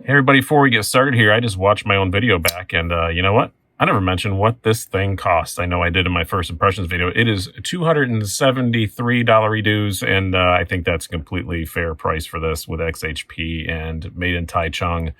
Hey everybody, before we get started here, I just watched my own video back and you know what? I never mentioned what this thing costs. I know I did in my first impressions video. It is $273 dues, and I think that's a completely fair price for this with XHP and made in Taichung,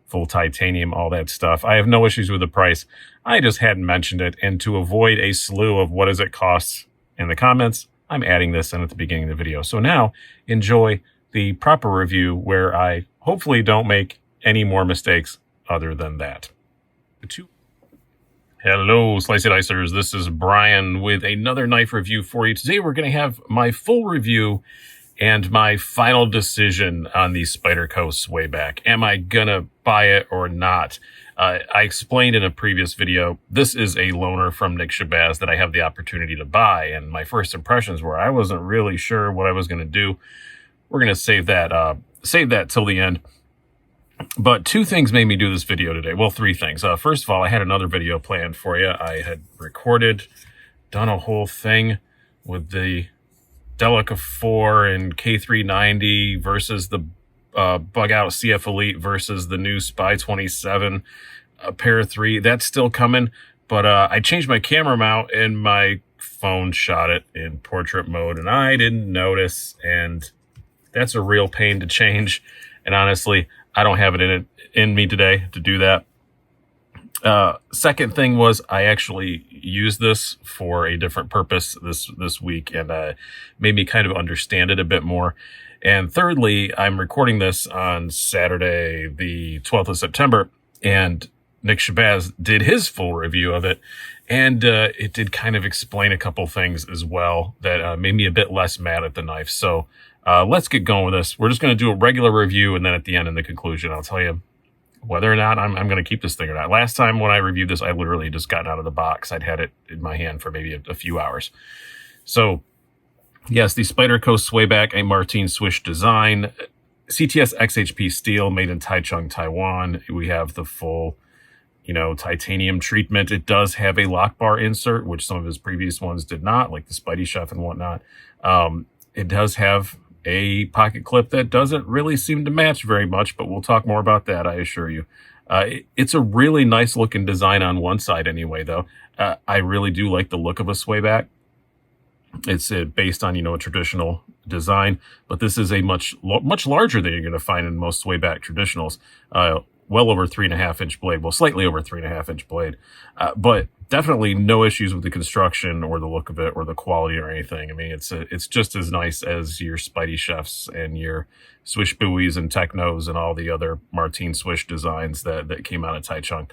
full titanium, all that stuff. I have no issues with the price. I just hadn't mentioned it, and to avoid a slew of what does it cost in the comments, I'm adding this in at the beginning of the video. So now, enjoy the proper review where I hopefully don't make any more mistakes other than that. Hello, Slicey Dicers. This is Brian with another knife review for you. Today we're going to have my full review and my final decision on the Spyderco Swayback. Am I going to buy it or not? I explained in a previous video, this is a loaner from Nick Shabazz that I have the opportunity to buy, and my first impressions were I wasn't really sure what I was going to do. We're going to save that till the end. But two things made me do this video today. Well, three things. First of all, I had another video planned for you. I had done a whole thing with the Delica 4 and K390 versus the Bug Out CF Elite versus the new Spy 27 Pair 3. That's still coming, but I changed my camera mount and my phone shot it in portrait mode, and I didn't notice, and that's a real pain to change. And honestly, I don't have it in me today to do that. Second thing was I actually used this for a different purpose this week, and made me kind of understand it a bit more. And thirdly, I'm recording this on Saturday, the 12th of September, and Nick Shabazz did his full review of it, and it did kind of explain a couple things as well that made me a bit less mad at the knife. So let's get going with this. We're just going to do a regular review, and then at the end, in the conclusion, I'll tell you whether or not I'm going to keep this thing or not. Last time when I reviewed this, I literally just got out of the box. I'd had it in my hand for maybe a few hours. So yes, the Spyderco Swayback, a Martine Swish design, CTS XHP steel, made in Taichung, Taiwan. We have the full, titanium treatment. It does have a lock bar insert, which some of his previous ones did not, like the Spidey Chef and whatnot. It does have a pocket clip that doesn't really seem to match very much, but we'll talk more about that, I assure you. It's a really nice looking design on one side anyway, though. I really do like the look of a Swayback. It's based on, a traditional design, but this is a much larger than you're going to find in most Swayback traditionals. Well over 3.5-inch blade, well, slightly over 3.5-inch blade, but definitely no issues with the construction or the look of it or the quality or anything. I mean, it's just as nice as your Spidey Chefs and your Swish Buoys and Technos and all the other Martine Swish designs that came out of Taichung.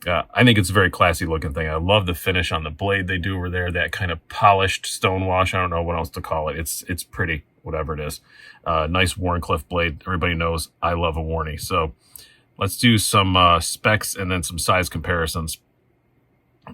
I think it's a very classy looking thing. I love the finish on the blade they do over there, that kind of polished stone wash. I don't know what else to call it. It's pretty, whatever it is. Nice Warncliffe blade. Everybody knows I love a Warnie. So let's do some specs and then some size comparisons.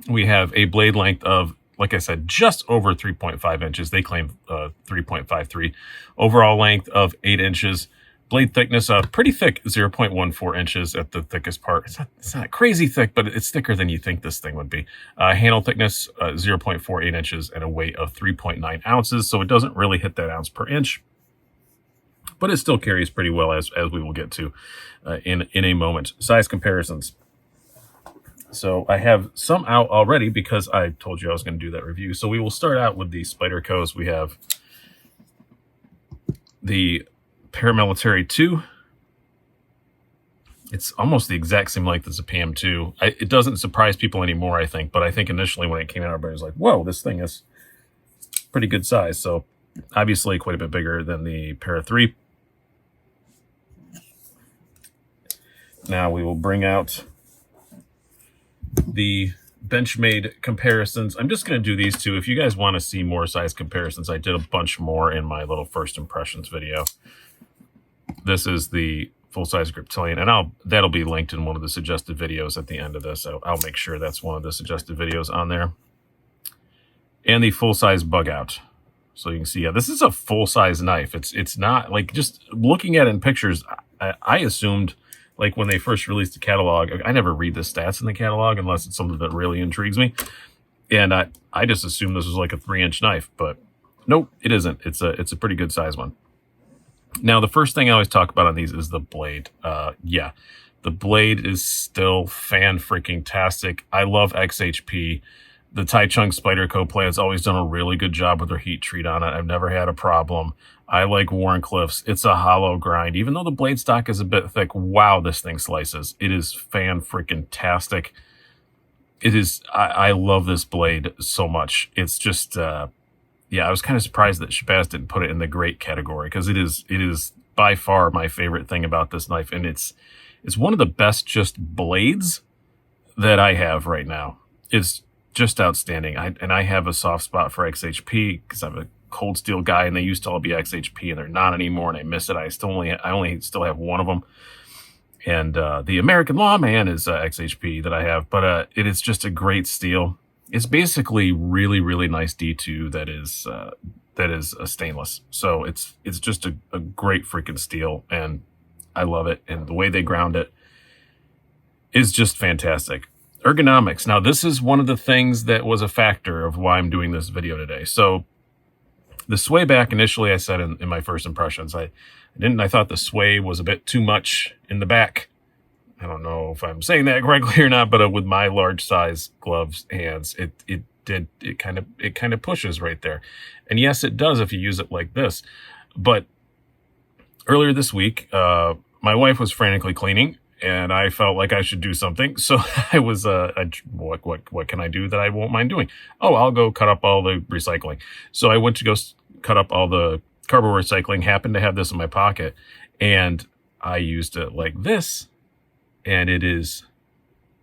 We have a blade length of, like I said, just over 3.5 inches. They claim 3.53. Overall length of 8 inches. Blade thickness, pretty thick, 0.14 inches at the thickest part. It's not crazy thick, but it's thicker than you think this thing would be. Handle thickness, 0.48 inches, and a weight of 3.9 ounces. So it doesn't really hit that ounce per inch, but it still carries pretty well, as we will get to in a moment. Size comparisons. So I have some out already because I told you I was going to do that review. So we will start out with the Spydercos. We have the Paramilitary 2. It's almost the exact same length as a PM2. It doesn't surprise people anymore, I think, but I think initially when it came out, everybody was like, whoa, this thing is pretty good size. So obviously quite a bit bigger than the Para 3. Now we will bring out the Benchmade comparisons. I'm just going to do these two. If you guys want to see more size comparisons, I did a bunch more in my little first impressions video. This is the full-size Griptilian, and that'll be linked in one of the suggested videos at the end of this. I'll make sure that's one of the suggested videos on there. And the full-size Bug Out. So you can see, yeah, this is a full-size knife. It's not, like, just looking at it in pictures, I assumed, like, when they first released the catalog, I never read the stats in the catalog unless it's something that really intrigues me. And I just assumed this was like a 3-inch knife, but nope, it isn't. It's a pretty good size one. Now, the first thing I always talk about on these is the blade. Yeah, the blade is still fan-freaking-tastic. I love XHP. The Taichung Spyderco plant's always done a really good job with their heat treat on it. I've never had a problem. I like Warncliffe's. It's a hollow grind. Even though the blade stock is a bit thick, wow, this thing slices. It is fan-freaking-tastic. It is, I love this blade so much. It's just, yeah, I was kind of surprised that Shabazz didn't put it in the great category, because it is by far my favorite thing about this knife, and it's one of the best just blades that I have right now. It's just outstanding. I have a soft spot for XHP because I'm a cold steel guy, and they used to all be XHP, and they're not anymore, and I miss it. I only still have one of them, and the American Lawman is XHP that I have, but it is just a great steel. It's basically really, really nice D2 that is a stainless. So it's just a great freaking steel, and I love it. And the way they ground it is just fantastic. Ergonomics. Now, this is one of the things that was a factor of why I'm doing this video today. So the Swayback, initially I said in my first impressions, I thought the sway was a bit too much in the back. I don't know if I'm saying that correctly or not, but with my large size gloves hands, it kind of pushes right there. And yes, it does if you use it like this. But earlier this week, my wife was frantically cleaning, and I felt like I should do something. So I was, what can I do that I won't mind doing? Oh, I'll go cut up all the recycling. So I went to go cut up all the cardboard recycling, happened to have this in my pocket, and I used it like this. And it is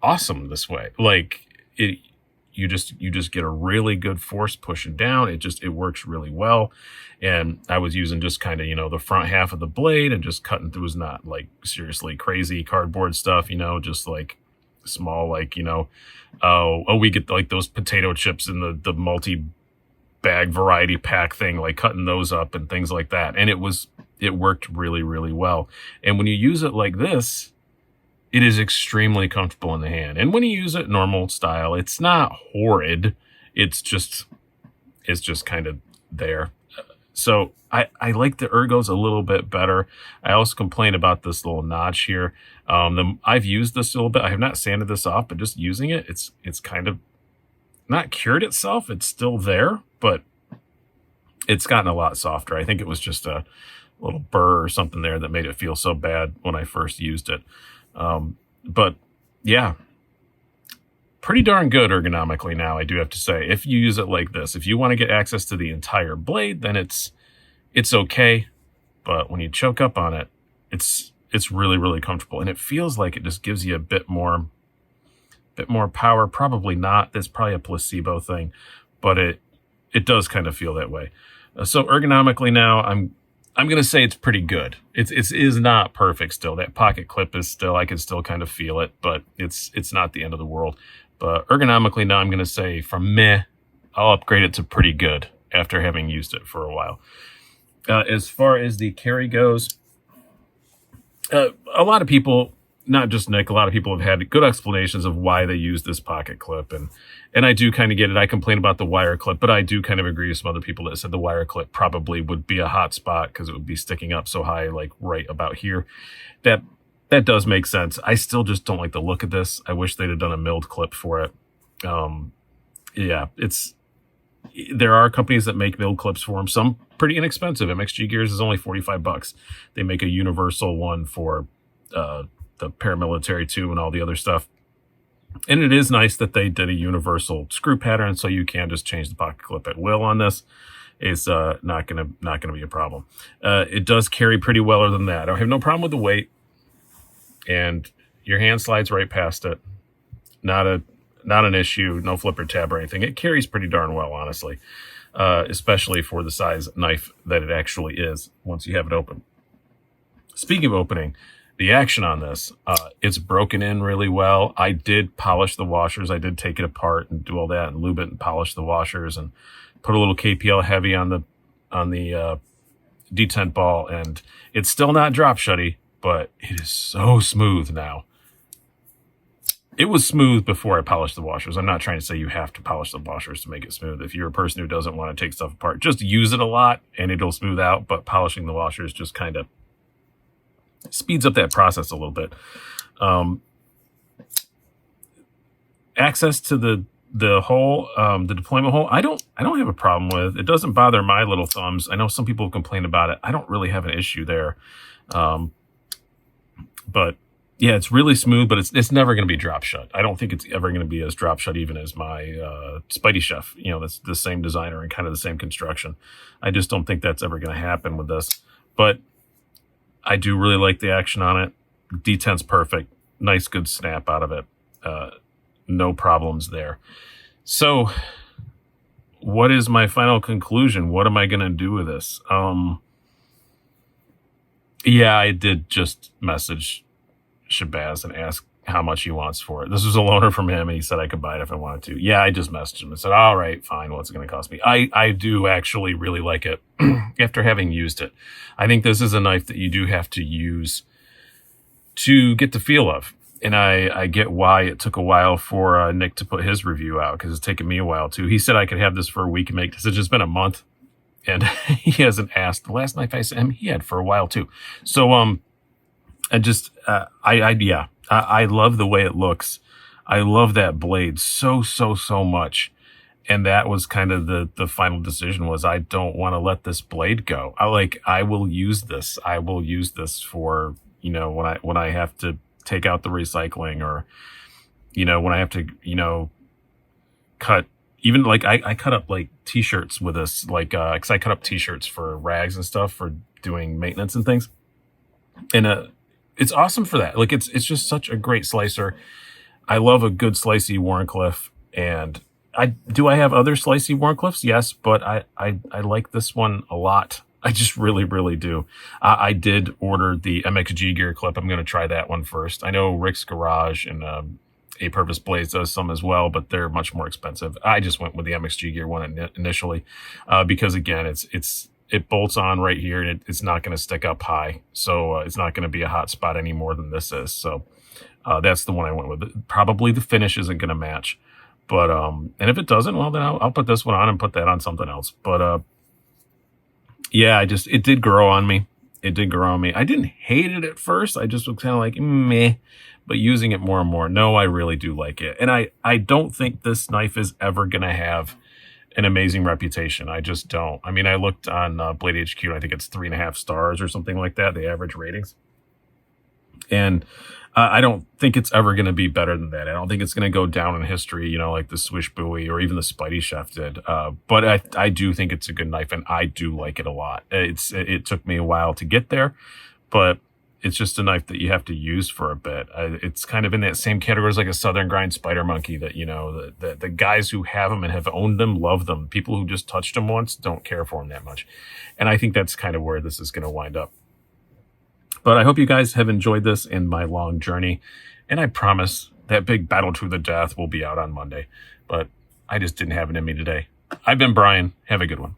awesome this way. Like you just get a really good force pushing down. It works really well. And I was using just kind of, the front half of the blade and just cutting through. Is not like seriously crazy cardboard stuff, just like small, like, we get like those potato chips in the multi-bag variety pack thing, like cutting those up and things like that. And it worked really, really well. And when you use it like this, it is extremely comfortable in the hand. And when you use it normal style, it's not horrid. It's just kind of there. So I like the ergos a little bit better. I also complain about this little notch here. I've used this a little bit. I have not sanded this off, but just using it, it's kind of not cured itself. It's still there, but it's gotten a lot softer. I think it was just a little burr or something there that made it feel so bad when I first used it. But yeah, pretty darn good ergonomically now, I do have to say. If you use it like this, if you want to get access to the entire blade, then it's okay. But when you choke up on it, it's really, really comfortable. And it feels like it just gives you a bit more power. Probably not. That's probably a placebo thing, but it does kind of feel that way. So ergonomically now, I'm going to say it's pretty good. It is not perfect still. That pocket clip is still, I can still kind of feel it, but it's not the end of the world. But ergonomically now, I'm going to say from meh, I'll upgrade it to pretty good after having used it for a while. As far as the carry goes, a lot of people, not just Nick, a lot of people have had good explanations of why they use this pocket clip. And I do kind of get it. I complain about the wire clip, but I do kind of agree with some other people that said the wire clip probably would be a hot spot because it would be sticking up so high, like right about here. That does make sense. I still just don't like the look of this. I wish they'd have done a milled clip for it. Yeah, there are companies that make milled clips for them. Some pretty inexpensive. MXG Gears is only $45. They make a universal one for the paramilitary too and all the other stuff. And it is nice that they did a universal screw pattern, so you can just change the pocket clip at will on this. It's not gonna be a problem. It does carry pretty well other than that. I have no problem with the weight, and your hand slides right past it. Not an issue. No flipper tab or anything. It carries pretty darn well, honestly, especially for the size knife that it actually is once you have it open. Speaking of opening, the action on this, it's broken in really well. I did polish the washers. I did take it apart and do all that and lube it and polish the washers and put a little KPL heavy on the detent ball, and it's still not drop shutty, but it is so smooth now. it was smooth before I polished the washers. I'm not trying to say you have to polish the washers to make it smooth. If you're a person who doesn't want to take stuff apart, just use it a lot and it'll smooth out. But polishing the washers just kind of speeds up that process a little bit. Access to the hole, the deployment hole, I don't have a problem with. It doesn't bother my little thumbs. I know some people complain about it. I don't really have an issue there. But yeah, it's really smooth, but it's never going to be drop shut. I don't think it's ever going to be as drop shut even as my Spidey Chef. You know, that's the same designer and kind of the same construction. I just don't think that's ever going to happen with this. But I do really like the action on it. Detent's perfect. Nice, good snap out of it. No problems there. So what is my final conclusion? What am I going to do with this? Yeah, I did just message Shabazz and ask how much he wants for it. This was a loaner from him, and he said I could buy it if I wanted to. Yeah, I just messaged him and said, all right, fine, what's it going to cost me? I do actually really like it after having used it. I think this is a knife that you do have to use to get the feel of. And I get why it took a while for Nick to put his review out, because it's taken me a while too. He said I could have this for a week and make decisions. It's been a month, and he hasn't asked. The last knife I sent him, he had for a while too. So I love the way it looks. I love that blade so much. And that was kind of the final decision was I don't want to let this blade go. I will use this. I will use this for, you know, when I have to take out the recycling, or, you know, when I have to, you know, cut, even like I cut up like t-shirts with this, like, cause I cut up t-shirts for rags and stuff for doing maintenance and things. And, it's awesome for that. Like it's just such a great slicer. I love a good Slicey Wharncliffe, and I have other Slicey Wharncliffes, yes, but I like this one a lot. I just really do. I did order the MXG gear clip. I'm going to try that one first. I know Rick's Garage and A Purpose Blades does some as well, but they're much more expensive. I just went with the MXG gear one initially because again, it bolts on right here, and it's not going to stick up high. So it's not going to be a hot spot any more than this is. So that's the one I went with. Probably the finish isn't going to match. But and if it doesn't, well, then I'll put this one on and put that on something else. But yeah, it did grow on me. It did grow on me. I didn't hate it at first. I just was kind of like, meh. But using it more and more, no, I really do like it. And I don't think this knife is ever going to have an amazing reputation. I just don't. I mean, I looked on Blade HQ, and I think it's 3.5 stars or something like that, the average ratings. And I don't think it's ever going to be better than that. I don't think it's going to go down in history, you know, like the Swish Buoy or even the Spidey Chef did. But I do think it's a good knife, and I do like it a lot. It took me a while to get there, but it's just a knife that you have to use for a bit. It's kind of in that same category as like a Southern Grind Spider Monkey that, you know, the guys who have them and have owned them love them. People who just touched them once don't care for them that much. And I think that's kind of where this is going to wind up. But I hope you guys have enjoyed this in my long journey. And I promise that big battle to the death will be out on Monday. But I just didn't have it in me today. I've been Brian. Have a good one.